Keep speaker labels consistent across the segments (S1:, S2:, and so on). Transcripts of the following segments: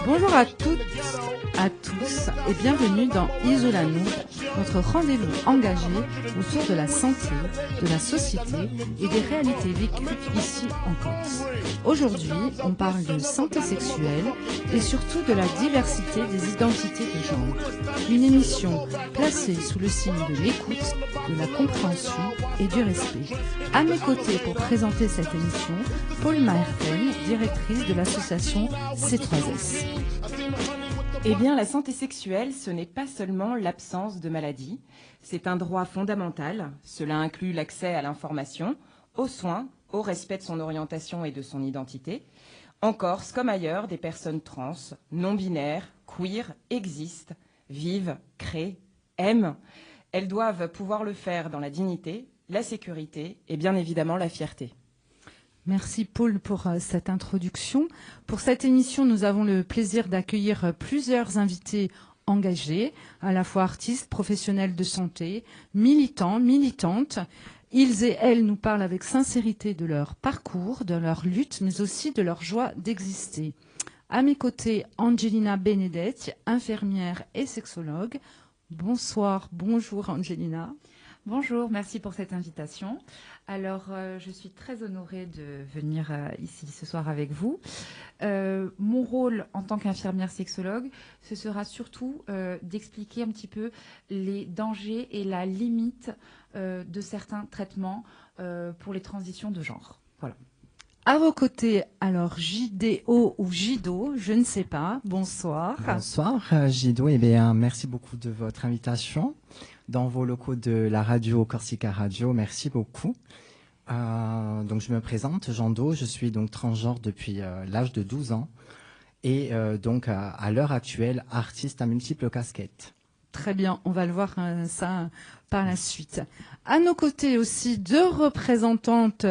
S1: Bonjour à toutes, à tous et bienvenue dans Isolano, notre rendez-vous engagé autour de la santé, de la société et des réalités vécues ici en Corse. Aujourd'hui, on parle de santé sexuelle et surtout de la diversité des identités de genre. Une émission placée sous le signe de l'écoute, de la compréhension et du respect. À mes côtés pour présenter cette émission, Paul Maerten, directrice de l'association C3S.
S2: Eh bien, la santé sexuelle, ce n'est pas seulement l'absence de maladie. C'est un droit fondamental. Cela inclut l'accès à l'information, aux soins, au respect de son orientation et de son identité. En Corse, comme ailleurs, des personnes trans, non-binaires, queer existent, vivent, créent, aiment. Elles doivent pouvoir le faire dans la dignité, la sécurité et bien évidemment la fierté.
S1: Merci Paul pour cette introduction. Pour cette émission, nous avons le plaisir d'accueillir plusieurs invités engagés, à la fois artistes, professionnels de santé, militants, militantes. Ils et elles nous parlent avec sincérité de leur parcours, de leur lutte, mais aussi de leur joie d'exister. À mes côtés, Angelina Benedetti, infirmière et sexologue. Bonsoir, bonjour Angelina.
S3: Bonjour, merci pour cette invitation. Alors, je suis très honorée de venir ici ce soir avec vous. Mon rôle en tant qu'infirmière sexologue, ce sera surtout d'expliquer un petit peu les dangers et la limite de certains traitements pour les transitions de genre. Voilà.
S1: À vos côtés, alors JDO ou Jido, je ne sais pas. Bonsoir.
S4: Bonsoir Jido, eh bien, merci beaucoup de votre invitation dans vos locaux de la radio Corsica Radio. Merci beaucoup. Donc je me présente, Jean Do, je suis donc transgenre depuis l'âge de 12 ans et donc à l'heure actuelle artiste à multiples casquettes.
S1: Très bien, on va le voir ça par la suite. À nos côtés aussi, deux représentantes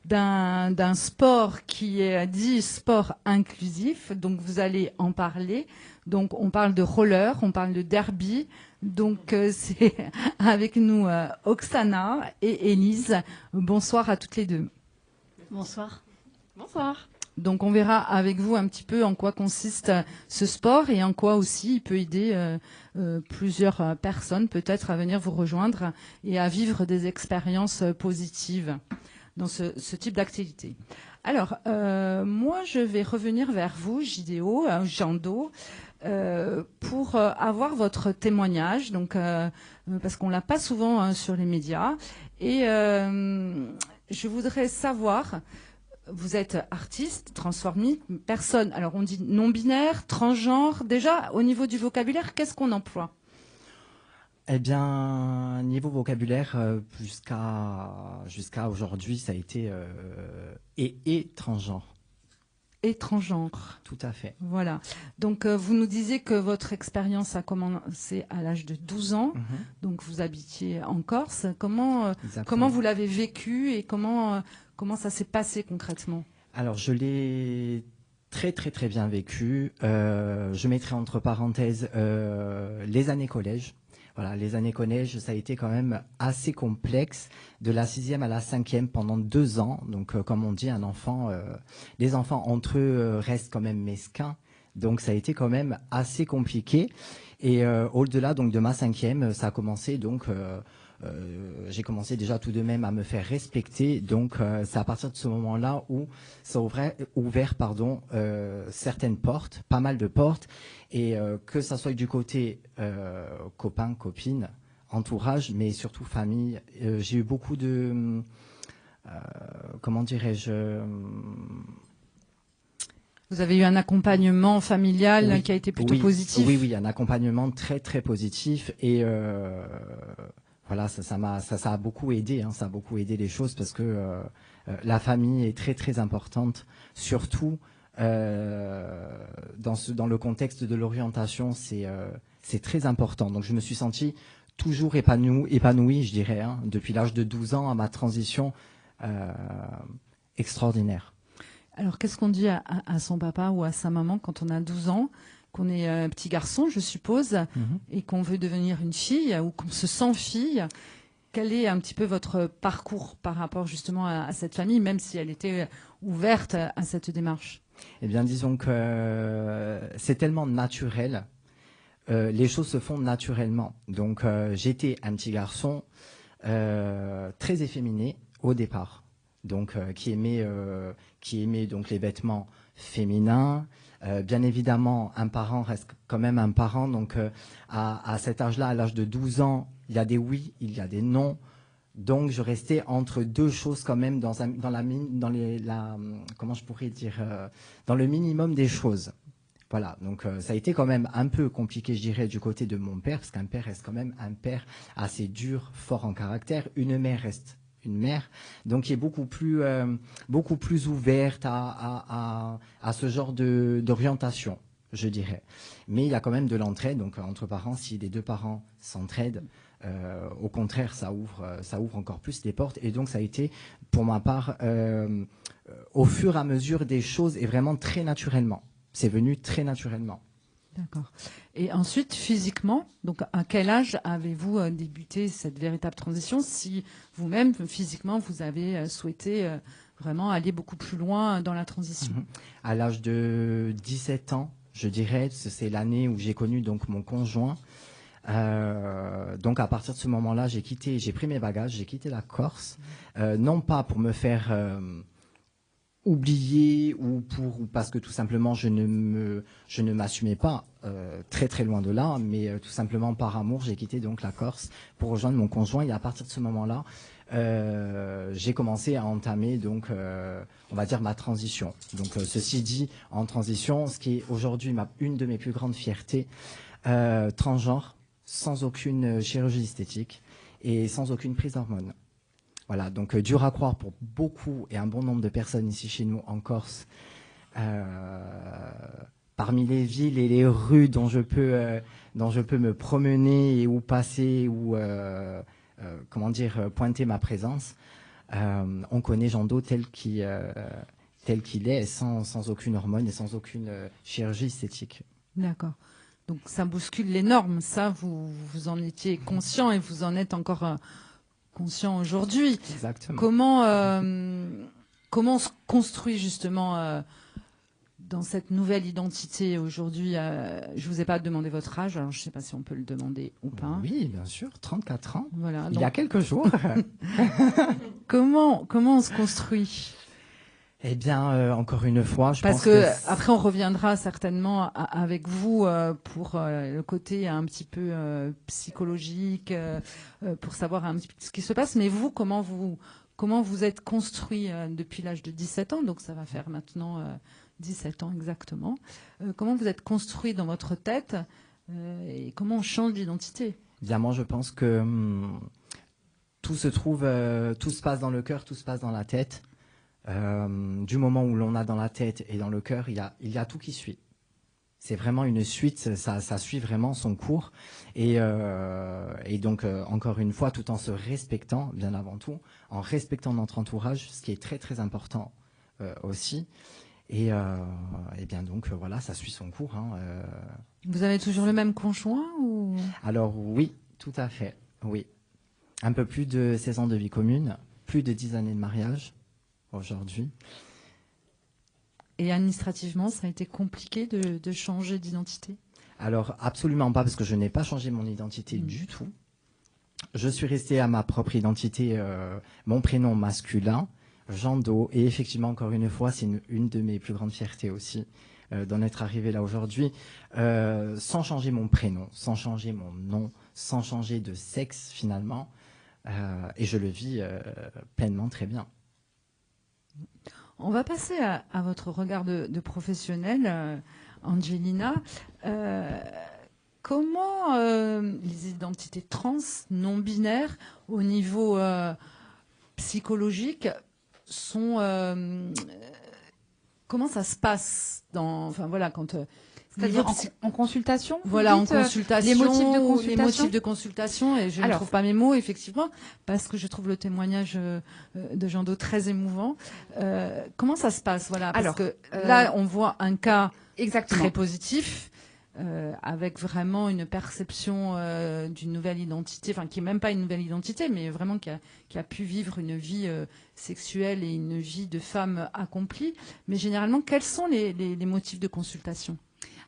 S1: d'un sport qui est dit sport inclusif, donc vous allez en parler. Donc on parle de roller, on parle de derby, donc c'est avec nous Oksana et Élise. Bonsoir à toutes les deux.
S5: Bonsoir. Bonsoir.
S1: Donc on verra avec vous un petit peu en quoi consiste ce sport et en quoi aussi il peut aider plusieurs personnes peut-être à venir vous rejoindre et à vivre des expériences positives dans ce type d'activité. Alors, moi, je vais revenir vers vous, JDO, Jando, pour avoir votre témoignage, donc, parce qu'on ne l'a pas souvent sur les médias. Et je voudrais savoir, vous êtes artiste, transformiste, personne, alors on dit non-binaire, transgenre. Déjà, au niveau du vocabulaire, qu'est-ce qu'on emploie ?
S4: Eh bien, niveau vocabulaire, jusqu'à aujourd'hui, ça a été et transgenre.
S1: Et transgenre.
S4: Tout à fait.
S1: Voilà. Donc, vous nous disiez que votre expérience a commencé à l'âge de 12 ans. Donc, vous habitiez en Corse. Comment vous l'avez vécu et comment ça s'est passé concrètement ?
S4: Alors, je l'ai très, très, très bien vécu. Je mettrai entre parenthèses les années collège. Voilà, les années collège, ça a été quand même assez complexe, de la 6e à la 5e pendant 2 ans. Donc, comme on dit, les enfants entre eux restent quand même mesquins. Donc, ça a été quand même assez compliqué. Et au-delà donc de ma 5e, ça a commencé donc. J'ai commencé déjà tout de même à me faire respecter. Donc, c'est à partir de ce moment-là où ça a ouvert certaines portes, pas mal de portes. Et que ça soit du côté copains, copines, entourage, mais surtout famille. J'ai eu beaucoup de... comment dirais-je
S1: Vous avez eu un accompagnement familial qui a été plutôt positif ?
S4: Oui, un accompagnement très, très positif. Et voilà, ça a beaucoup aidé. Ça a beaucoup aidé les choses parce que la famille est très, très importante. Surtout... dans le contexte de l'orientation, c'est très important. Donc, je me suis senti toujours épanoui, je dirais, depuis l'âge de 12 ans à ma transition extraordinaire.
S1: Alors, qu'est-ce qu'on dit à son papa ou à sa maman quand on a 12 ans, qu'on est un petit garçon, je suppose, et qu'on veut devenir une fille ou qu'on se sent fille ? quel est un petit peu votre parcours par rapport justement à cette famille, même si elle était ouverte à cette démarche?
S4: Eh bien, disons que c'est tellement naturel. Les choses se font naturellement. Donc, j'étais un petit garçon très efféminé au départ, donc qui aimait donc les vêtements féminins. Bien évidemment, un parent reste quand même un parent. Donc, à cet âge-là, à l'âge de 12 ans, il y a des oui, il y a des non. Donc, je restais entre deux choses quand même comment je pourrais dire, dans le minimum des choses. Voilà, donc ça a été quand même un peu compliqué, je dirais, du côté de mon père, parce qu'un père reste quand même un père assez dur, fort en caractère. Une mère reste une mère, donc qui est beaucoup plus ouverte à ce genre d'orientation, je dirais. Mais il y a quand même de l'entraide, donc entre parents, si les deux parents s'entraident, au contraire, ça ouvre encore plus les portes. Et donc ça a été, pour ma part, au fur et à mesure des choses, et vraiment très naturellement. C'est venu très naturellement.
S1: D'accord. Et ensuite, physiquement, donc à quel âge avez-vous débuté cette véritable transition, si vous-même, physiquement, vous avez souhaité vraiment aller beaucoup plus loin dans la transition?
S4: À l'âge de 17 ans, je dirais, c'est l'année où j'ai connu donc mon conjoint. Donc à partir de ce moment-là, j'ai pris mes bagages, j'ai quitté la Corse, non pas pour me faire oublié ou parce que tout simplement je ne m'assumais pas, très très loin de là, mais tout simplement par amour, j'ai quitté donc la Corse pour rejoindre mon conjoint. Et à partir de ce moment-là, j'ai commencé à entamer donc on va dire ma transition. Donc ceci dit, en transition, ce qui est aujourd'hui une de mes plus grandes fiertés, transgenre, sans aucune chirurgie esthétique et sans aucune prise d'hormones. Voilà, donc dur à croire pour beaucoup et un bon nombre de personnes ici chez nous en Corse. Parmi les villes et les rues dont je peux me promener et où passer ou pointer ma présence, on connaît Jean Do tel qu'il est, sans aucune hormone et sans aucune chirurgie esthétique.
S1: D'accord. Donc ça bouscule les normes, ça vous en étiez conscient et vous en êtes encore conscient aujourd'hui.
S4: Exactement.
S1: Comment on se construit justement dans cette nouvelle identité aujourd'hui? Je vous ai pas demandé votre âge, alors je sais pas si on peut le demander ou pas.
S4: Oui, bien sûr, 34 ans.
S1: Voilà.
S4: Il y a quelques jours.
S1: Comment on se construit?
S4: Eh bien, encore une fois, je
S1: pense
S4: pense
S1: que après on reviendra certainement avec vous pour le côté un petit peu psychologique, pour savoir un petit peu ce qui se passe. Mais vous, comment vous êtes construit depuis l'âge de 17 ans, donc ça va faire maintenant 17 ans exactement. Comment vous êtes construit dans votre tête et comment on change d'identité?
S4: Bien, moi, je pense que tout se passe dans le cœur, tout se passe dans la tête. Du moment où l'on a dans la tête et dans le cœur, il y a tout qui suit. C'est vraiment une suite, ça suit vraiment son cours. Et donc, encore une fois, tout en se respectant, bien avant tout, en respectant notre entourage, ce qui est très très important aussi. Et bien donc, voilà, ça suit son cours.
S1: Vous avez toujours le même conjoint ou...
S4: Alors oui, tout à fait, oui. Un peu plus de 16 ans de vie commune, plus de 10 années de mariage. Aujourd'hui. Et
S1: administrativement, ça a été compliqué de changer d'identité?
S4: Alors, absolument pas, parce que je n'ai pas changé mon identité du tout. Je suis resté à ma propre identité, mon prénom masculin, Jean Do, et effectivement, encore une fois, c'est une de mes plus grandes fiertés aussi, d'en être arrivé là aujourd'hui, sans changer mon prénom, sans changer mon nom, sans changer de sexe finalement, et je le vis pleinement très bien.
S1: On va passer à votre regard de professionnel, Angelina. Comment les identités trans, non-binaires, au niveau psychologique, sont... comment ça se passe quand...
S3: C'est-à-dire en consultation?
S1: Voilà, en consultation.
S3: Les motifs de
S1: consultation, et je ne trouve pas mes mots, effectivement, parce que je trouve le témoignage de Jean Do très émouvant. Comment ça se passe? Voilà, parce que là, on voit un cas
S3: exactement.
S1: très positif, avec vraiment une perception d'une nouvelle identité, enfin qui est même pas une nouvelle identité, mais vraiment qui a pu vivre une vie sexuelle et une vie de femme accomplie. Mais généralement, quels sont les motifs de consultation?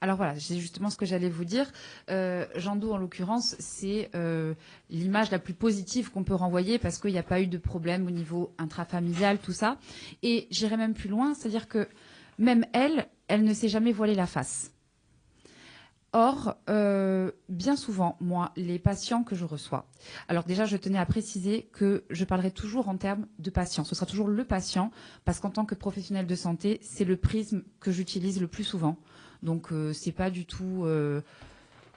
S3: Alors voilà, c'est justement ce que j'allais vous dire. Jando, en l'occurrence, c'est l'image la plus positive qu'on peut renvoyer parce qu'il n'y a pas eu de problème au niveau intrafamilial, tout ça. Et j'irai même plus loin, c'est-à-dire que même elle ne s'est jamais voilée la face. Or, bien souvent, moi, les patients que je reçois, alors déjà, je tenais à préciser que je parlerai toujours en termes de patient. Ce sera toujours le patient, parce qu'en tant que professionnel de santé, c'est le prisme que j'utilise le plus souvent. Donc, c'est pas du tout,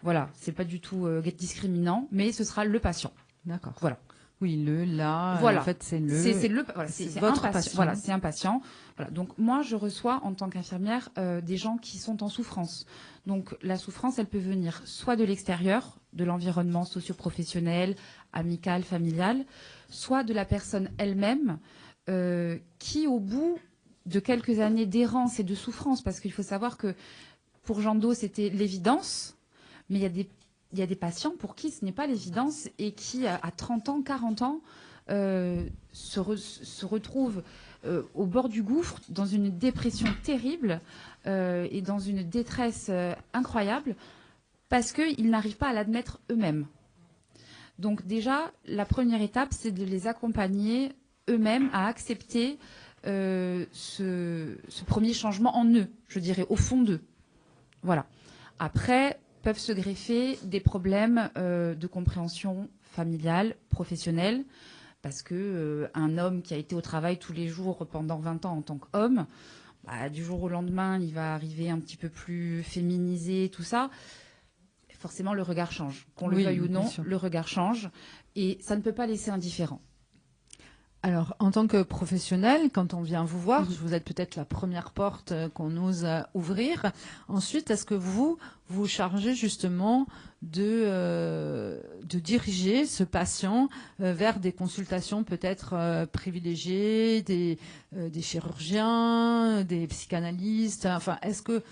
S3: voilà, c'est pas du tout discriminant, mais ce sera le patient.
S1: D'accord.
S3: Voilà.
S1: Oui,
S3: voilà.
S1: En fait, c'est
S3: voilà,
S1: c'est
S3: votre
S1: un patient.
S3: Voilà, c'est un patient. Voilà. Donc moi, je reçois en tant qu'infirmière des gens qui sont en souffrance. Donc la souffrance, elle peut venir soit de l'extérieur, de l'environnement socio-professionnel, amical, familial, soit de la personne elle-même qui, au bout de quelques années d'errance et de souffrance, parce qu'il faut savoir que pour Jando, c'était l'évidence, mais il y a des patients pour qui ce n'est pas l'évidence et qui, à 30 ans, 40 ans, se retrouvent au bord du gouffre, dans une dépression terrible et dans une détresse incroyable, parce qu'ils n'arrivent pas à l'admettre eux-mêmes. Donc déjà, la première étape, c'est de les accompagner eux-mêmes à accepter ce premier changement en eux, je dirais, au fond d'eux. Voilà. Après, peuvent se greffer des problèmes de compréhension familiale, professionnelle, parce que un homme qui a été au travail tous les jours pendant 20 ans en tant qu'homme, bah, du jour au lendemain, il va arriver un petit peu plus féminisé, tout ça. Forcément, le regard change. Qu'on le veuille ou non, le regard change. Et ça ne peut pas laisser indifférent.
S1: Alors, en tant que professionnel, quand on vient vous voir, vous êtes peut-être la première porte qu'on ose ouvrir. Ensuite, est-ce que vous chargez justement de diriger ce patient vers des consultations peut-être privilégiées, des chirurgiens, des psychanalystes? Enfin, est-ce que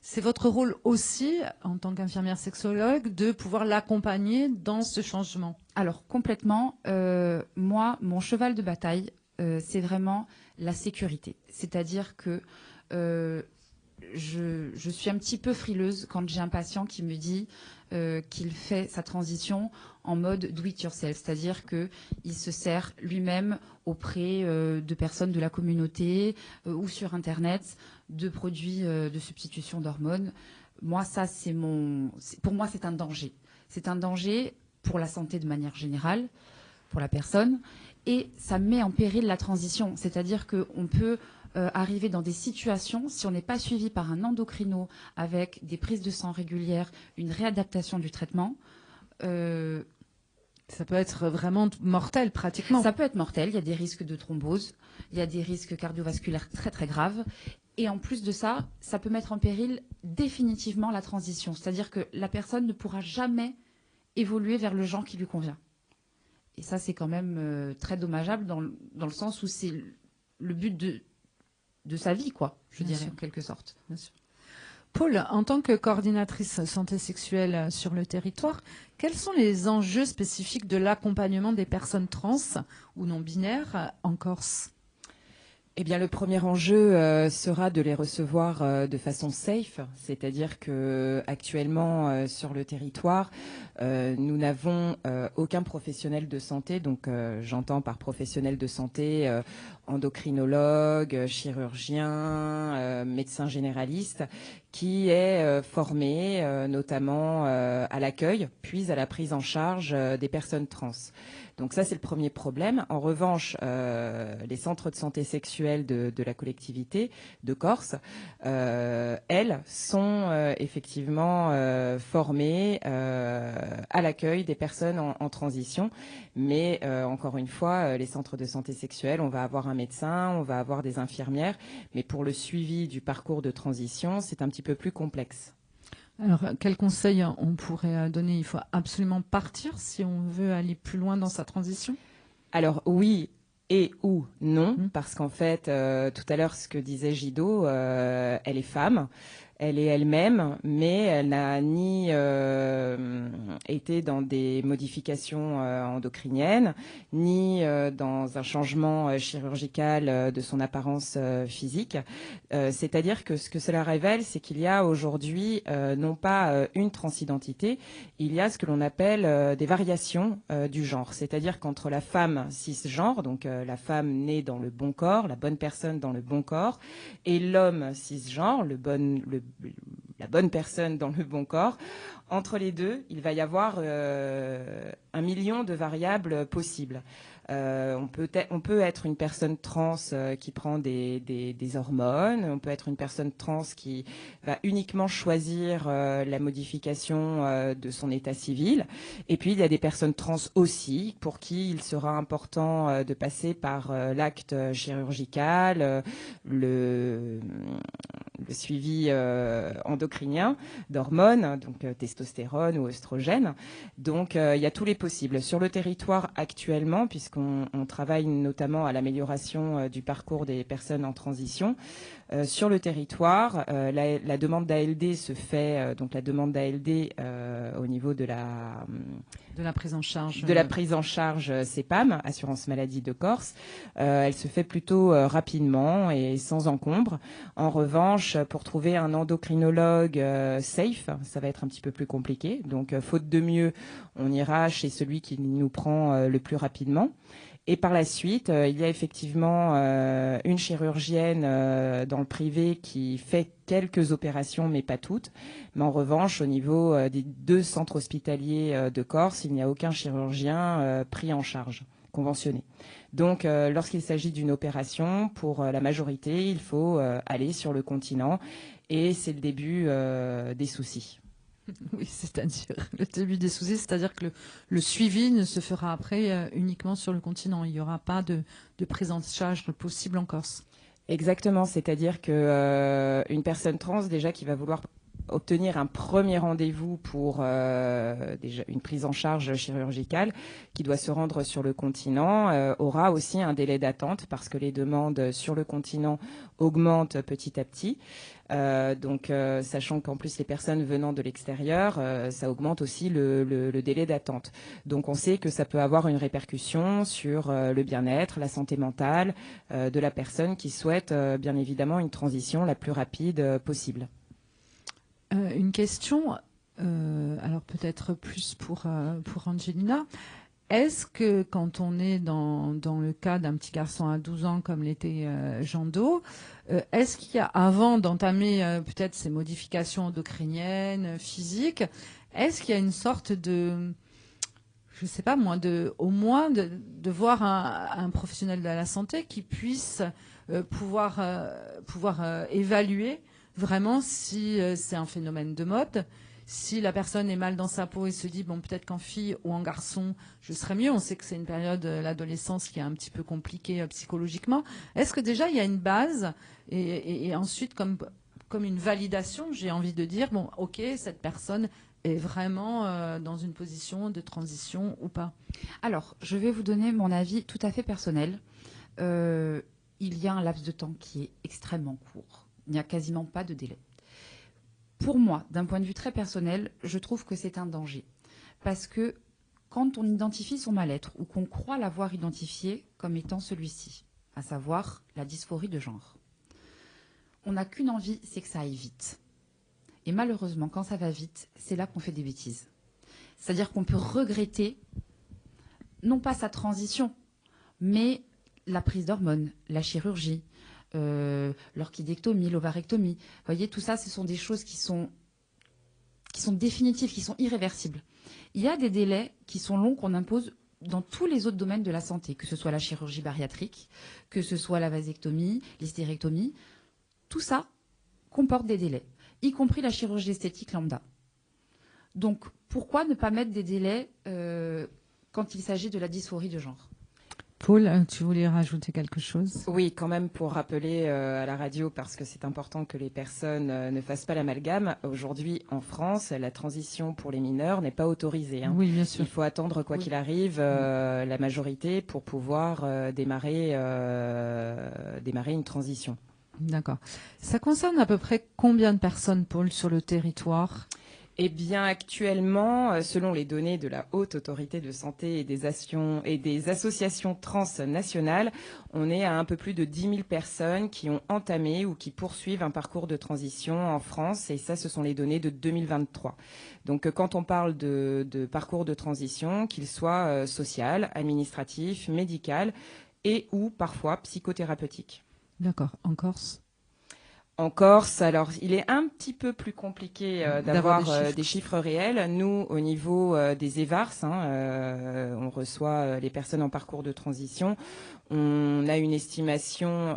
S1: c'est votre rôle aussi, en tant qu'infirmière sexologue, de pouvoir l'accompagner dans ce changement?
S3: Alors, complètement. Moi, mon cheval de bataille, c'est vraiment la sécurité. C'est-à-dire que je suis un petit peu frileuse quand j'ai un patient qui me dit qu'il fait sa transition en mode do it yourself, c'est-à-dire qu'il se sert lui-même auprès de personnes de la communauté ou sur Internet de produits de substitution d'hormones. Moi, ça, pour moi, c'est un danger. C'est un danger pour la santé de manière générale, pour la personne, et ça met en péril la transition. C'est-à-dire qu'on peut arriver dans des situations, si on n'est pas suivi par un endocrino avec des prises de sang régulières, une réadaptation du traitement.
S1: Ça peut être vraiment mortel, pratiquement.
S3: Ça peut être mortel. Il y a des risques de thrombose, il y a des risques cardiovasculaires très très graves. Et en plus de ça, ça peut mettre en péril définitivement la transition. C'est-à-dire que la personne ne pourra jamais évoluer vers le genre qui lui convient. Et ça, c'est quand même très dommageable dans le sens où c'est le but de sa vie, quoi, je dirais, en quelque sorte.
S1: Bien sûr. Paul, en tant que coordinatrice santé sexuelle sur le territoire, quels sont les enjeux spécifiques de l'accompagnement des personnes trans ou non binaires en Corse ?
S2: Eh bien, le premier enjeu sera de les recevoir de façon safe, c'est-à-dire que actuellement sur le territoire, nous n'avons aucun professionnel de santé. Donc, j'entends par professionnel de santé endocrinologue, chirurgien, médecin généraliste, qui est formé notamment à l'accueil, puis à la prise en charge des personnes trans. Donc ça, c'est le premier problème. En revanche, les centres de santé sexuelle de la collectivité de Corse, elles, sont effectivement formées à l'accueil des personnes en transition. Mais encore une fois, les centres de santé sexuelle, on va avoir un médecin, on va avoir des infirmières. Mais pour le suivi du parcours de transition, c'est un petit peu plus complexe.
S1: Alors, quel conseil on pourrait donner? Il faut absolument partir si on veut aller plus loin dans sa transition?
S2: Alors oui et ou non, parce qu'en fait, tout à l'heure, ce que disait Gido, elle est femme. Elle est elle-même, mais elle n'a ni été dans des modifications endocriniennes, ni dans un changement chirurgical de son apparence physique. C'est-à-dire que ce que cela révèle, c'est qu'il y a aujourd'hui non pas une transidentité, il y a ce que l'on appelle des variations du genre. C'est-à-dire qu'entre la femme cisgenre, donc la femme née dans le bon corps, la bonne personne dans le bon corps, et l'homme cisgenre, la bonne personne dans le bon corps, entre les deux, il va y avoir 1 million de variables possibles. On peut être une personne trans qui prend des hormones, on peut être une personne trans qui va uniquement choisir la modification de son état civil. Et puis, il y a des personnes trans aussi pour qui il sera important de passer par l'acte chirurgical, le suivi endocrinien d'hormones, donc testostérone ou oestrogène. Donc, il y a tous les possibles. Sur le territoire actuellement, puisqu'on travaille notamment à l'amélioration du parcours des personnes en transition, sur le territoire, la demande d'ALD se fait, donc la demande d'ALD au niveau de la
S1: prise en charge.
S2: De la prise en charge CEPAM, Assurance Maladie de Corse. Elle se fait plutôt rapidement et sans encombre. En revanche, pour trouver un endocrinologue safe, ça va être un petit peu plus compliqué. Donc, faute de mieux, on ira chez celui qui nous prend le plus rapidement. Et par la suite, il y a effectivement une chirurgienne dans le privé qui fait quelques opérations, mais pas toutes. Mais en revanche, au niveau des 2 centres hospitaliers de Corse, il n'y a aucun chirurgien pris en charge, conventionné. Donc, lorsqu'il s'agit d'une opération, pour la majorité, il faut aller sur le continent. Et c'est le début des soucis.
S1: Oui, c'est-à-dire le début des soucis, c'est-à-dire que le suivi ne se fera après uniquement sur le continent. Il n'y aura pas de prise en charge possible en Corse.
S2: Exactement, c'est-à-dire que une personne trans déjà qui va vouloir obtenir un premier rendez-vous pour déjà une prise en charge chirurgicale, qui doit se rendre sur le continent, aura aussi un délai d'attente parce que les demandes sur le continent augmentent petit à petit. Donc, sachant qu'en plus les personnes venant de l'extérieur, ça augmente aussi le délai d'attente. Donc, on sait que ça peut avoir une répercussion sur le bien-être, la santé mentale de la personne qui souhaite bien évidemment une transition la plus rapide possible.
S1: Une question, alors peut-être plus pour Angelina. Est-ce que quand on est dans le cas d'un petit garçon à 12 ans comme l'était Jean Do, est-ce qu'il y a, avant d'entamer peut-être ces modifications endocriniennes, physiques, est-ce qu'il y a une sorte de, je sais pas moi, au moins de voir un professionnel de la santé qui puisse pouvoir évaluer vraiment si c'est un phénomène de mode, si la personne est mal dans sa peau et se dit, bon, peut-être qu'en fille ou en garçon, je serais mieux. On sait que c'est une période, l'adolescence, qui est un petit peu compliquée psychologiquement. Est-ce que déjà, il y a une base et ensuite, comme une validation, j'ai envie de dire, bon, OK, cette personne est vraiment dans une position de transition ou pas?
S3: Alors, je vais vous donner mon avis tout à fait personnel. Il y a un laps de temps qui est extrêmement court. Il n'y a quasiment pas de délai. Pour moi, d'un point de vue très personnel, je trouve que c'est un danger. Parce que quand on identifie son mal-être ou qu'on croit l'avoir identifié comme étant celui-ci, à savoir la dysphorie de genre, on n'a qu'une envie, c'est que ça aille vite. Et malheureusement, quand ça va vite, c'est là qu'on fait des bêtises. C'est-à-dire qu'on peut regretter, non pas sa transition, mais la prise d'hormones, la chirurgie, l'orchidectomie, l'ovarectomie. Vous voyez, tout ça, ce sont des choses qui sont définitives, qui sont irréversibles. Il y a des délais qui sont longs qu'on impose dans tous les autres domaines de la santé, que ce soit la chirurgie bariatrique, que ce soit la vasectomie, l'hystérectomie. Tout ça comporte des délais, y compris la chirurgie esthétique lambda. Donc, pourquoi ne pas mettre des délais quand il s'agit de la dysphorie de genre ?
S1: Paul, tu voulais rajouter quelque chose?
S2: Oui, quand même, pour rappeler à la radio, parce que c'est important que les personnes ne fassent pas l'amalgame. Aujourd'hui, en France, la transition pour les mineurs n'est pas autorisée.
S1: Oui, bien sûr.
S2: Il faut attendre, quoi qu'il arrive, la majorité pour pouvoir démarrer une transition.
S1: D'accord. Ça concerne à peu près combien de personnes, Paul, sur le territoire?
S2: Eh bien, actuellement, selon les données de la Haute Autorité de Santé et des associations transnationales, on est à un peu plus de 10 000 personnes qui ont entamé ou qui poursuivent un parcours de transition en France. Et ça, ce sont les données de 2023. Donc, quand on parle de parcours de transition, qu'il soit social, administratif, médical et ou parfois psychothérapeutique.
S1: D'accord. En Corse?
S2: En Corse, alors il est un petit peu plus compliqué d'avoir des chiffres réels. Nous, au niveau des EVARS, on reçoit les personnes en parcours de transition. On a une estimation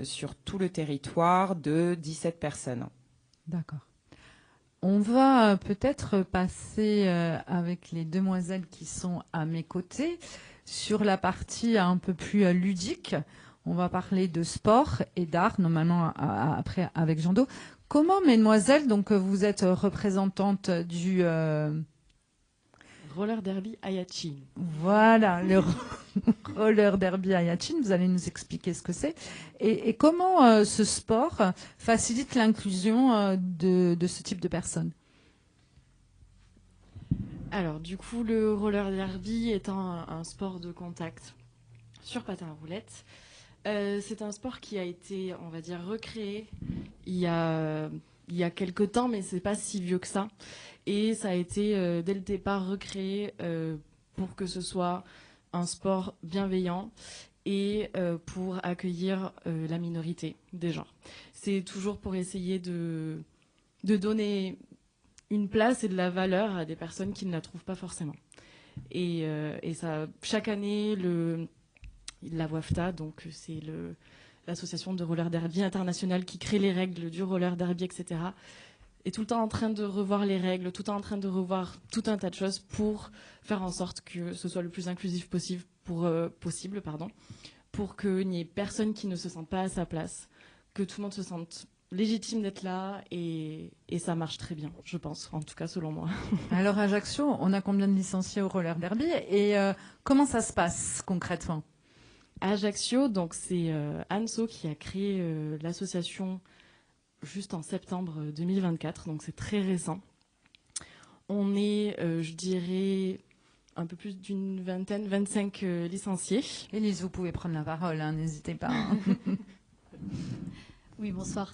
S2: sur tout le territoire de 17 personnes.
S1: D'accord. On va peut-être passer avec les demoiselles qui sont à mes côtés sur la partie un peu plus ludique. On va parler de sport et d'art, normalement après avec Jean-Do. Comment, mesdemoiselles, donc vous êtes représentante du
S5: Roller derby Ayachin.
S1: Voilà, le roller derby Ayachin. Vous allez nous expliquer ce que c'est et comment ce sport facilite l'inclusion de ce type de personnes.
S5: Alors, du coup, le roller derby est un sport de contact sur patin à roulettes. C'est un sport qui a été, on va dire, recréé il y a quelques temps, mais c'est pas si vieux que ça. Et ça a été, dès le départ, recréé pour que ce soit un sport bienveillant et pour accueillir la minorité des genres. C'est toujours pour essayer de donner une place et de la valeur à des personnes qui ne la trouvent pas forcément. Et ça, chaque année, la WAFTA, donc c'est l'association de roller derby internationale qui crée les règles du roller derby, etc., est tout le temps en train de revoir les règles, tout le temps en train de revoir tout un tas de choses pour faire en sorte que ce soit le plus inclusif possible, pour qu'il n'y ait personne qui ne se sente pas à sa place, que tout le monde se sente légitime d'être là, et ça marche très bien, je pense, en tout cas selon moi.
S1: Alors à Ajaccio, on a combien de licenciés au roller derby et comment ça se passe concrètement?
S5: À Ajaccio, donc c'est Anso qui a créé l'association juste en septembre 2024, donc c'est très récent. On est, je dirais, un peu plus d'une vingtaine, 25 licenciés.
S1: Élise, vous pouvez prendre la parole, n'hésitez pas.
S6: Oui, bonsoir.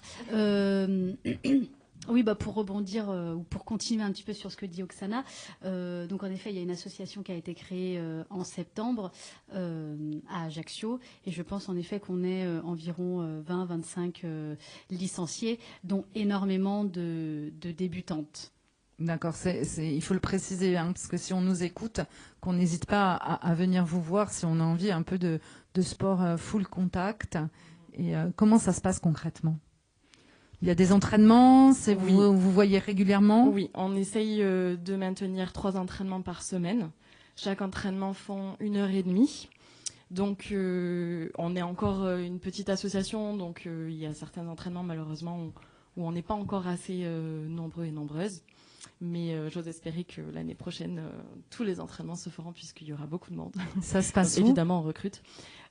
S6: Oui, pour rebondir ou pour continuer un petit peu sur ce que dit Oksana, donc en effet, il y a une association qui a été créée en septembre à Ajaccio, et je pense en effet qu'on est environ 20-25 licenciés, dont énormément de débutantes.
S1: D'accord, il faut le préciser, parce que si on nous écoute, qu'on n'hésite pas à venir vous voir si on a envie un peu de sport full contact. Et comment ça se passe concrètement? Il y a des entraînements,
S5: Oui.
S1: Vous voyez régulièrement?
S5: Oui, on essaye de maintenir 3 entraînements par semaine. Chaque entraînement font 1h30. Donc on est encore une petite association, donc il y a certains entraînements malheureusement où on n'est pas encore assez nombreux et nombreuses. Mais j'ose espérer que l'année prochaine, tous les entraînements se feront puisqu'il y aura beaucoup de monde.
S1: Ça se passe où?
S5: Évidemment, on recrute.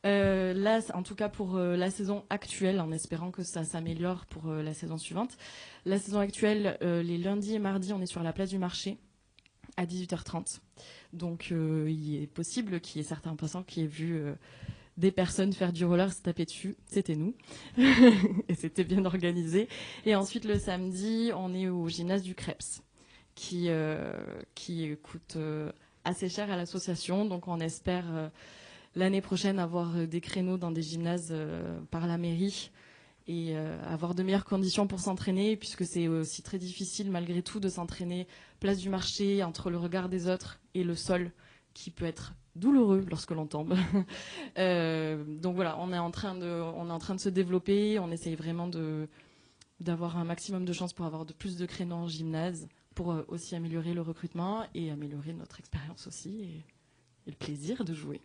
S5: Là, en tout cas pour la saison actuelle, en espérant que ça s'améliore pour la saison suivante. La saison actuelle, les lundis et mardis, on est sur la place du marché à 18h30. Donc il est possible qu'il y ait certains passants qui aient vu des personnes faire du roller, se taper dessus. C'était nous. Et c'était bien organisé. Et ensuite, le samedi, on est au gymnase du Krebs, qui coûte assez cher à l'association. Donc on espère l'année prochaine avoir des créneaux dans des gymnases par la mairie et avoir de meilleures conditions pour s'entraîner, puisque c'est aussi très difficile malgré tout de s'entraîner place du marché entre le regard des autres et le sol qui peut être douloureux lorsque l'on tombe. Donc voilà, on est en train de se développer, on essaye vraiment d'avoir un maximum de chances pour avoir plus de créneaux en gymnase, pour aussi améliorer le recrutement et améliorer notre expérience aussi et le plaisir de jouer.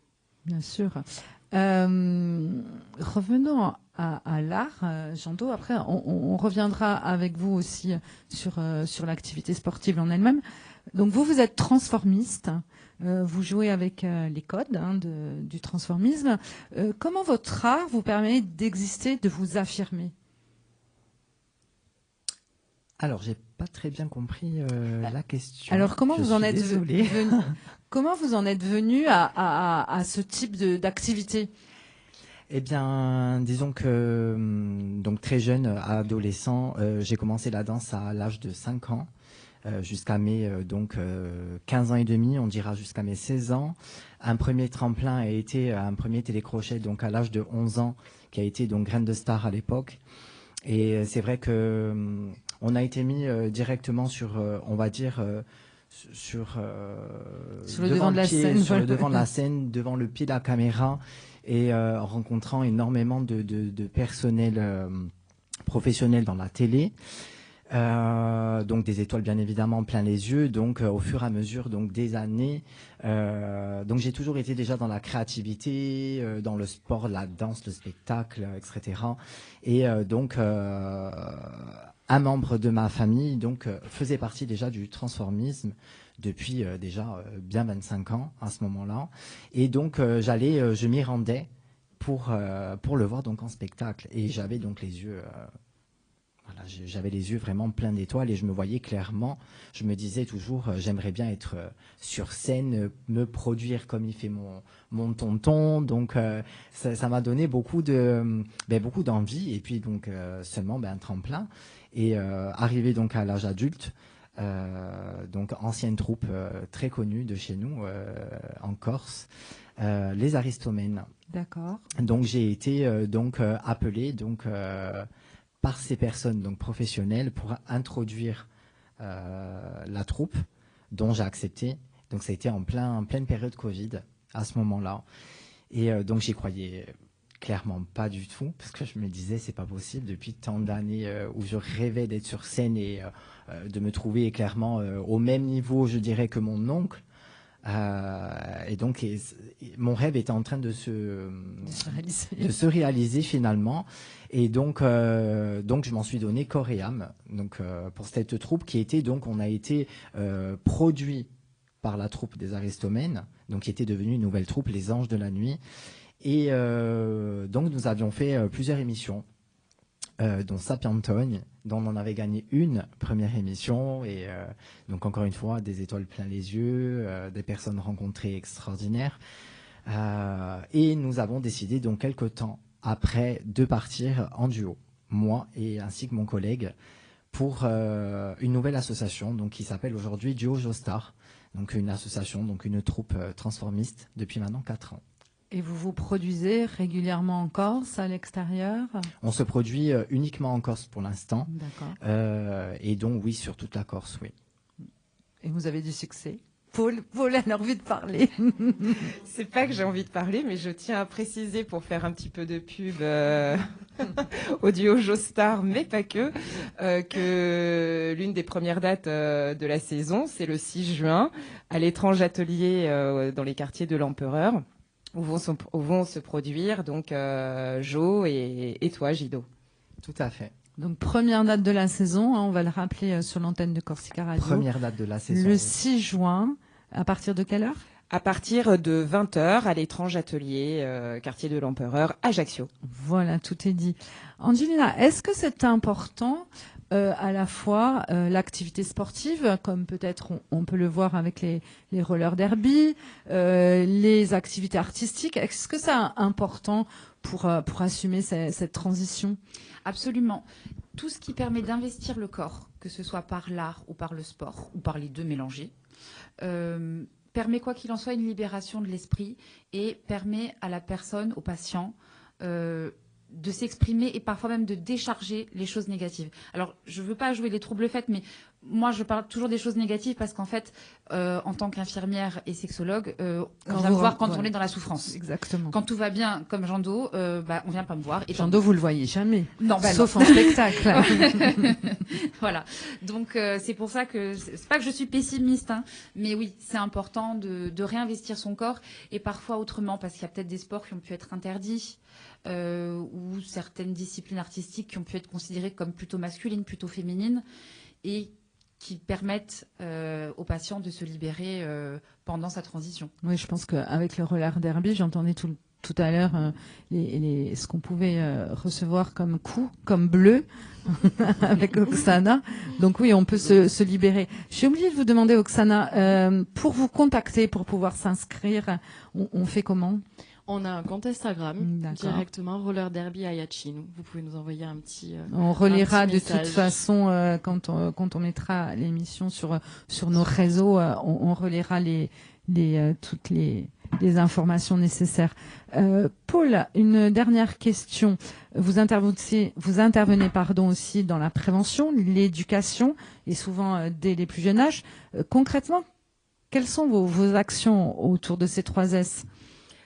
S1: Bien sûr. Revenons à l'art, Jean-Do. Après, on reviendra avec vous aussi sur l'activité sportive en elle-même. Donc vous êtes transformiste. vous jouez avec les codes du transformisme. Comment votre art vous permet d'exister, de vous affirmer?
S4: Alors, j'ai pas très bien compris la question.
S1: Alors, comment
S4: Je
S1: vous en
S4: suis
S1: êtes
S4: désolé.
S1: comment vous en êtes venu à ce type d'activité?
S4: Eh bien, disons que donc très jeune, adolescent, j'ai commencé la danse à l'âge de 5 ans, jusqu'à mes 15 ans et demi, on dira jusqu'à mes 16 ans. Un premier tremplin a été un premier télécrochet donc à l'âge de 11 ans, qui a été donc Graine de Star à l'époque. Et c'est vrai que on a été mis directement sur, on va dire, sur
S1: le devant de la scène,
S4: sur le devant de la scène, devant le pied de la caméra, et en rencontrant énormément de personnel professionnel dans la télé. Donc des étoiles bien évidemment plein les yeux. Donc au fur et à mesure donc des années, donc j'ai toujours été déjà dans la créativité, dans le sport, la danse, le spectacle, etc. Et donc un membre de ma famille donc faisait partie déjà du transformisme depuis déjà bien 25 ans à ce moment-là. Et donc je m'y rendais pour le voir donc en spectacle. Et j'avais donc les yeux voilà, j'avais les yeux vraiment pleins d'étoiles et je me voyais clairement. Je me disais toujours, j'aimerais bien être sur scène, me produire comme il fait mon tonton. Donc ça m'a donné beaucoup d'envie, et puis donc seulement un tremplin. Et arrivé donc à l'âge adulte, donc ancienne troupe très connue de chez nous en Corse, les Aristomènes.
S1: D'accord.
S4: Donc j'ai été appelé par ces personnes donc professionnelles pour introduire la troupe, dont j'ai accepté. Donc ça a été en pleine période Covid à ce moment-là. Et donc j'y croyais clairement pas du tout, parce que je me disais c'est pas possible depuis tant d'années où je rêvais d'être sur scène et de me trouver clairement au même niveau, je dirais, que mon oncle. Et donc mon rêve était en train de se réaliser finalement. Et donc je m'en suis donné corps et âme donc pour cette troupe qui était donc, on a été produit par la troupe des Aristomènes, donc qui était devenue une nouvelle troupe, les Anges de la Nuit. Et donc nous avions fait plusieurs émissions, dont Sapientogne, dont on en avait gagné une première émission. Et donc encore une fois, des étoiles plein les yeux, des personnes rencontrées extraordinaires. Et nous avons décidé donc quelque temps après de partir en duo, moi et ainsi que mon collègue, pour une nouvelle association donc qui s'appelle aujourd'hui Duo Joestar, donc une association, donc une troupe transformiste depuis maintenant 4 ans.
S1: Et vous vous produisez régulièrement en Corse, à l'extérieur? On
S4: se produit uniquement en Corse pour l'instant.
S1: D'accord.
S4: Et donc oui, sur toute la Corse, oui.
S1: Et vous avez du succès? Paul a envie de parler.
S2: C'est pas que j'ai envie de parler, mais je tiens à préciser, pour faire un petit peu de pub au duo Joestar, mais pas que l'une des premières dates de la saison, c'est le 6 juin, à l'étrange atelier dans les quartiers de l'Empereur, où vont se produire donc Jo et toi, Gido.
S4: Tout à fait.
S1: Donc première date de la saison, on va le rappeler sur l'antenne de Corsica Radio.
S4: Première date de la saison.
S1: Le 6 juin, à partir de quelle heure?
S2: À partir de 20h à l'étrange atelier, quartier de l'Empereur, Ajaccio.
S1: Voilà, tout est dit. Angelina, est-ce que c'est important à la fois l'activité sportive, comme peut-être on peut le voir avec les rollers derby, les activités artistiques? Est-ce que c'est important pour assumer cette transition?
S3: Absolument. Tout ce qui permet d'investir le corps, que ce soit par l'art ou par le sport, ou par les deux mélangés, permet quoi qu'il en soit une libération de l'esprit et permet à la personne, au patient, de s'exprimer et parfois même de décharger les choses négatives. Alors, je ne veux pas jouer les troubles faits, mais moi, je parle toujours des choses négatives parce qu'en fait, en tant qu'infirmière et sexologue, on vient me voir quand on est dans la souffrance.
S1: Exactement.
S3: Quand tout va bien, comme Jean Do, on vient pas me voir.
S1: Et Jean Do, vous le voyez jamais.
S3: Non,
S1: sauf en spectacle.
S3: Voilà. Donc, c'est pour ça que c'est pas que je suis pessimiste, hein, mais oui, c'est important de réinvestir son corps et parfois autrement, parce qu'il y a peut-être des sports qui ont pu être interdits. Ou certaines disciplines artistiques qui ont pu être considérées comme plutôt masculines, plutôt féminines, et qui permettent aux patients de se libérer pendant sa transition.
S1: Oui, je pense qu'avec le roller derby, j'entendais tout à l'heure ce qu'on pouvait recevoir comme coup, comme bleu avec Oksana. Donc oui, on peut se libérer. J'ai oublié de vous demander, Oksana, pour vous contacter, pour pouvoir s'inscrire, on fait comment ?
S5: On a un compte Instagram
S1: D'accord.
S5: directement, Roller Derby Ayachi. Vous pouvez nous envoyer un petit
S1: on relaiera
S5: un petit
S1: de toute
S5: message.
S1: façon quand on mettra l'émission sur nos réseaux, on relaiera toutes les informations nécessaires. Paul, une dernière question. Vous intervenez aussi dans la prévention, l'éducation, et souvent dès les plus jeunes âges. Concrètement, quelles sont vos actions autour de ces 3 S ?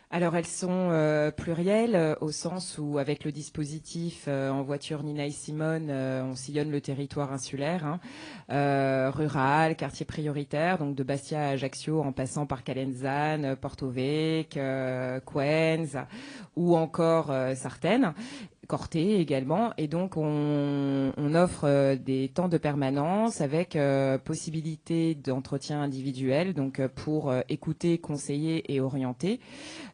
S2: Alors elles sont plurielles au sens où avec le dispositif en voiture Nina et Simone, on sillonne le territoire insulaire, rural, quartier prioritaire, donc de Bastia à Ajaccio en passant par Calenzane, Porto Vec, Coenza ou encore Sartène. Corté également, et donc on offre des temps de permanence avec possibilité d'entretien individuel, donc pour écouter, conseiller et orienter.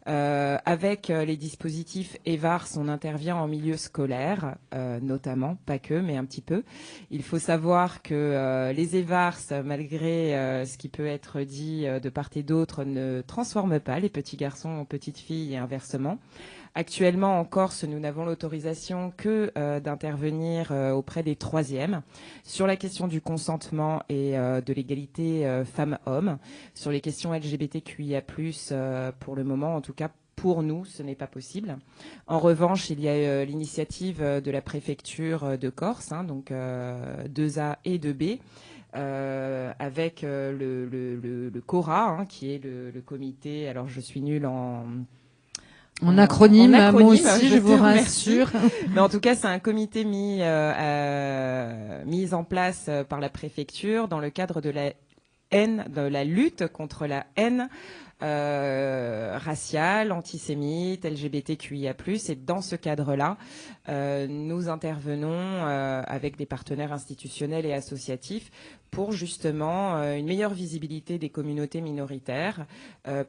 S2: Avec les dispositifs EVARS, on intervient en milieu scolaire, notamment, pas que, mais un petit peu. Il faut savoir que les EVARS, malgré ce qui peut être dit de part et d'autre, ne transforment pas les petits garçons en petites filles et inversement. Actuellement, en Corse, nous n'avons l'autorisation que d'intervenir auprès des 3e sur la question du consentement et de l'égalité femmes-hommes. Sur les questions LGBTQIA+, pour le moment, en tout cas, pour nous, ce n'est pas possible. En revanche, il y a l'initiative de la préfecture de Corse, donc 2A et 2B, avec le CORA, qui est le comité, alors je suis nulle en
S1: acronyme, moi aussi, je vous
S2: remercie.
S1: rassure.
S2: Mais en tout cas, c'est un comité mis en place par la préfecture dans le cadre de la lutte contre la haine raciale, antisémite, LGBTQIA+. Et dans ce cadre-là, nous intervenons avec des partenaires institutionnels et associatifs pour justement une meilleure visibilité des communautés minoritaires,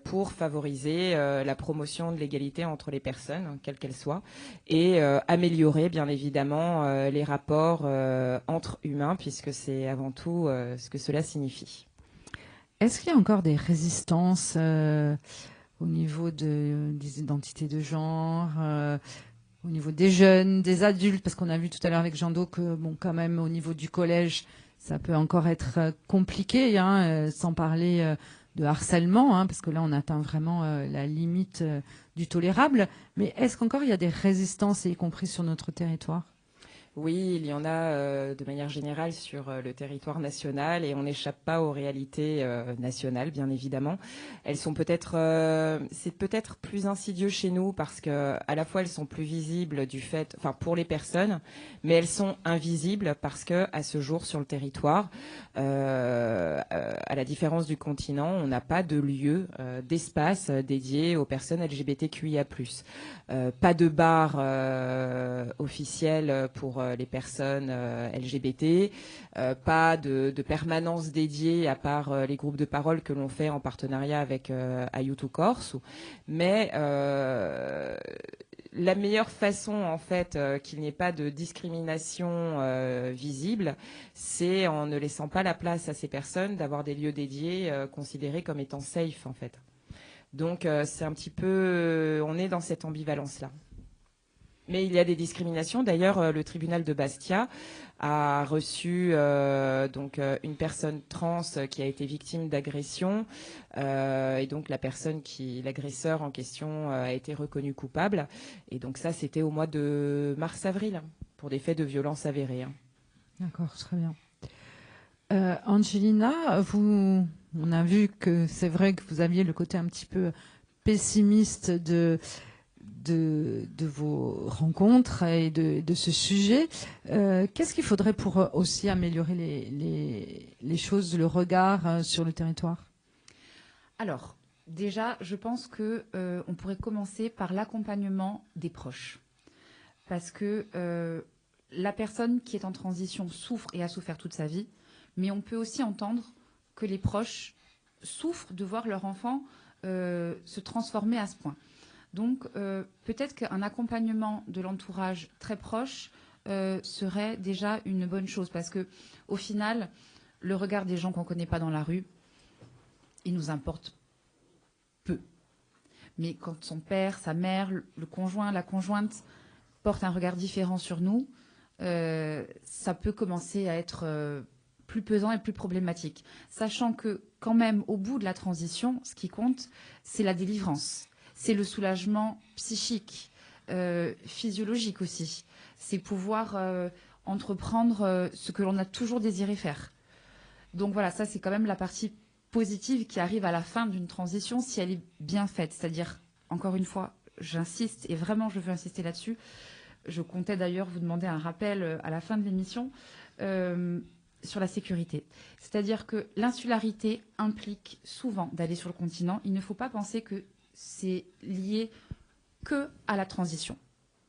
S2: pour favoriser la promotion de l'égalité entre les personnes, quelles qu'elles soient, et améliorer bien évidemment les rapports entre humains, puisque c'est avant tout ce que cela signifie.
S1: Est-ce qu'il y a encore des résistances au niveau des identités de genre, au niveau des jeunes, des adultes, parce qu'on a vu tout à l'heure avec Jean-Do que, bon, quand même, au niveau du collège, ça peut encore être compliqué, sans parler de harcèlement, parce que là, on atteint vraiment la limite du tolérable. Mais est-ce qu'encore il y a des résistances, y compris sur notre territoire ?
S2: Oui, il y en a de manière générale sur le territoire national, et on n'échappe pas aux réalités nationales, bien évidemment. Elles sont c'est peut-être plus insidieux chez nous parce que à la fois elles sont plus visibles pour les personnes, mais elles sont invisibles parce que à ce jour sur le territoire, à la différence du continent, on n'a pas de lieu, d'espace dédié aux personnes LGBTQIA+. Pas de bar officiel pour les personnes LGBT, pas de permanence dédiée à part les groupes de parole que l'on fait en partenariat avec Aiuto Corse, mais la meilleure façon, en fait, qu'il n'y ait pas de discrimination visible, c'est en ne laissant pas la place à ces personnes d'avoir des lieux dédiés considérés comme étant safe, en fait. Donc, c'est un petit peu... on est dans cette ambivalence-là. Mais il y a des discriminations. D'ailleurs, le tribunal de Bastia a reçu une personne trans qui a été victime d'agression, et donc l'agresseur en question a été reconnu coupable. Et donc ça, c'était au mois de mars-avril pour des faits de violence avérés.
S1: D'accord, très bien. Angelina, on a vu que c'est vrai que vous aviez le côté un petit peu pessimiste de vos rencontres et de ce sujet. Qu'est-ce qu'il faudrait pour aussi améliorer les choses, le regard sur le territoire ?
S3: Alors, déjà, je pense que on pourrait commencer par l'accompagnement des proches. Parce que la personne qui est en transition souffre et a souffert toute sa vie. Mais on peut aussi entendre que les proches souffrent de voir leur enfant se transformer à ce point. Donc, peut-être qu'un accompagnement de l'entourage très proche serait déjà une bonne chose. Parce que, au final, le regard des gens qu'on ne connaît pas dans la rue, il nous importe peu. Mais quand son père, sa mère, le conjoint, la conjointe portent un regard différent sur nous, ça peut commencer à être plus pesant et plus problématique. Sachant que, quand même, au bout de la transition, ce qui compte, c'est la délivrance. C'est le soulagement psychique, physiologique aussi. C'est pouvoir entreprendre ce que l'on a toujours désiré faire. Donc voilà, ça c'est quand même la partie positive qui arrive à la fin d'une transition si elle est bien faite. C'est-à-dire, encore une fois, j'insiste, et vraiment je veux insister là-dessus. Je comptais d'ailleurs vous demander un rappel à la fin de l'émission sur la sécurité. C'est-à-dire que l'insularité implique souvent d'aller sur le continent. Il ne faut pas penser que c'est lié que à la transition.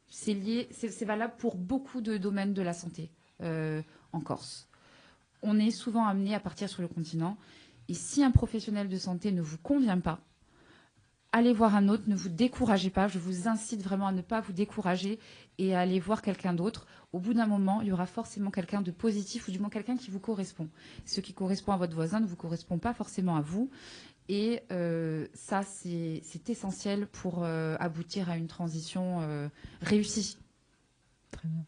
S3: C'est valable pour beaucoup de domaines de la santé en Corse. On est souvent amené à partir sur le continent. Et si un professionnel de santé ne vous convient pas, allez voir un autre, ne vous découragez pas. Je vous incite vraiment à ne pas vous décourager et à aller voir quelqu'un d'autre. Au bout d'un moment, il y aura forcément quelqu'un de positif ou du moins quelqu'un qui vous correspond. Ce qui correspond à votre voisin ne vous correspond pas forcément à vous. Et ça, c'est essentiel pour aboutir à une transition réussie.
S1: Très bien.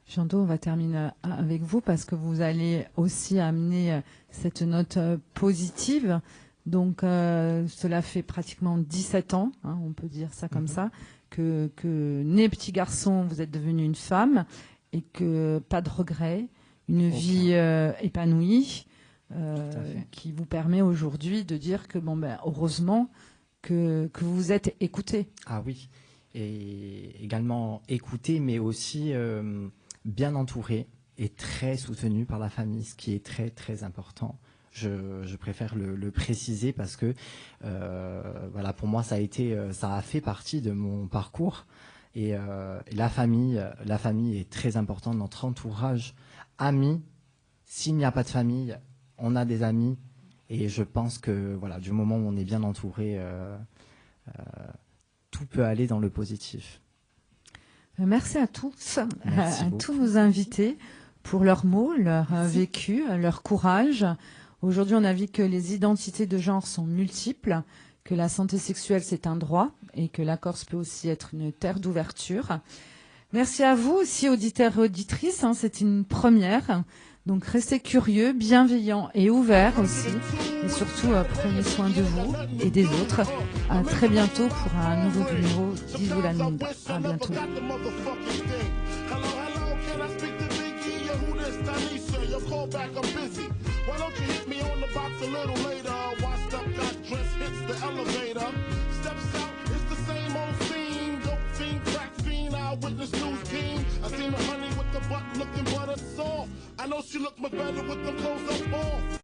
S1: Jean-Do, on va terminer avec vous parce que vous allez aussi amener cette note positive. Donc, cela fait pratiquement 17 ans, hein, on peut dire ça comme ça, que né petit garçon, vous êtes devenu une femme et que pas de regrets, une vie épanouie qui vous permet aujourd'hui de dire que, bon, ben, heureusement que vous vous êtes écouté.
S4: Ah oui, et également écouté, mais aussi bien entouré et très soutenu par la famille, ce qui est très, très important. Je préfère le préciser parce que voilà, pour moi ça a fait partie de mon parcours et la famille est très importante, notre entourage, amis. S'il n'y a pas de famille, on a des amis et je pense que voilà, du moment où on est bien entouré, tout peut aller dans le positif.
S1: Merci à tous,
S4: Merci
S1: à
S4: beaucoup.
S1: tous nos invités pour leurs mots, leur vécu, leur courage. Aujourd'hui, on a vu que les identités de genre sont multiples, que la santé sexuelle, c'est un droit et que la Corse peut aussi être une terre d'ouverture. Merci à vous aussi, auditeurs et auditrices. C'est une première. Donc, restez curieux, bienveillants et ouverts aussi. Et surtout, prenez soin de vous et des autres. À très bientôt pour un nouveau numéro d'Iso la Nonda. À bientôt.
S7: Why don't you hit me on the box a little later? Washed up, got dressed, hits the elevator. Steps out, it's the same old scene. Dope fiend, crack fiend, eyewitness news team. I seen a honey with the butt looking but a soft. I know she look much better with them clothes up off.